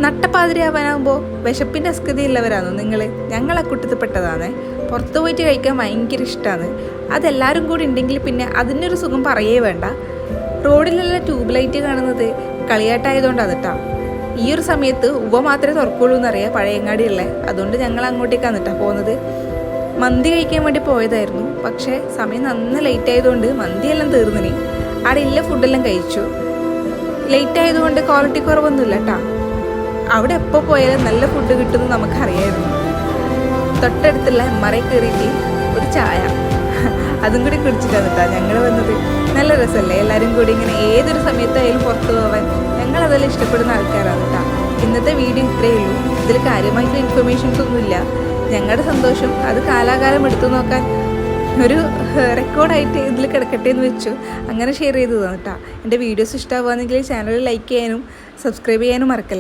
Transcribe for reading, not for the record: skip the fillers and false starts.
നട്ടപ്പാതിരിയാവാനാകുമ്പോൾ വിശപ്പിൻ്റെ അസ്കതിയുള്ളവരാണോ നിങ്ങൾ? ഞങ്ങളെ കൂട്ടത്തിൽപ്പെട്ടതാണ്. പുറത്ത് പോയിട്ട് കഴിക്കാൻ ഭയങ്കര ഇഷ്ടമാണ്. അതെല്ലാവരും കൂടി ഉണ്ടെങ്കിൽ പിന്നെ അതിനൊരു സുഖം പറയേ വേണ്ട. റോഡിലെല്ലാം ട്യൂബ് ലൈറ്റ് കാണുന്നത് കളിയാട്ടായതുകൊണ്ടാണ് കേട്ടോ. ഈ ഒരു സമയത്ത് മാത്രമേ തുറക്കുള്ളൂ എന്നറിയാം പഴയങ്ങാടിയുള്ള. അതുകൊണ്ട് ഞങ്ങൾ അങ്ങോട്ടേക്കാണ് കേട്ടോ പോകുന്നത്. മന്തി കഴിക്കാൻ വേണ്ടി പോയതായിരുന്നു. പക്ഷേ സമയം നന്ന ലേറ്റ് ആയതുകൊണ്ട് മന്തിയെല്ലാം തീർന്നിനി. അവിടെ ഇല്ല ഫുഡെല്ലാം കഴിച്ചു. ലേറ്റ് ആയതുകൊണ്ട് ക്വാളിറ്റി കുറവൊന്നുമില്ല കേട്ടോ. അവിടെ എപ്പോൾ പോയാലും നല്ല ഫുഡ് കിട്ടുമെന്ന് നമുക്കറിയായിരുന്നു. തൊട്ടടുത്തുള്ള MRI കയറിയിട്ട് ഒരു ചായ അതും കൂടി കുടിച്ചിട്ടാണ് കേട്ടോ ഞങ്ങൾ വന്നത്. നല്ല രസമല്ലേ എല്ലാവരും കൂടി ഇങ്ങനെ ഏതൊരു സമയത്തായാലും പുറത്തു പോകാൻ. ഞങ്ങളതെല്ലാം ഇഷ്ടപ്പെടുന്ന ആൾക്കാരാണ് കേട്ടോ. ഇന്നത്തെ വീഡിയോ ഇത്രയേ ഉള്ളൂ. ഇതിൽ കാര്യമായിട്ടുള്ള ഇൻഫർമേഷൻസ് ഒന്നുമില്ല. ഞങ്ങളുടെ സന്തോഷം അത് കാലാകാലം എടുത്തു നോക്കാൻ ഒരു റെക്കോർഡായിട്ട് ഇതിൽ കിടക്കട്ടെ എന്ന് വെച്ചു. അങ്ങനെ ഷെയർ ചെയ്തതാണ് കേട്ടോ. എൻ്റെ വീഡിയോസ് ഇഷ്ടമാവുകയാണെങ്കിൽ ചാനൽ ലൈക്ക് ചെയ്യാനും സബ്സ്ക്രൈബ് ചെയ്യാനും മറക്കല്ലേ.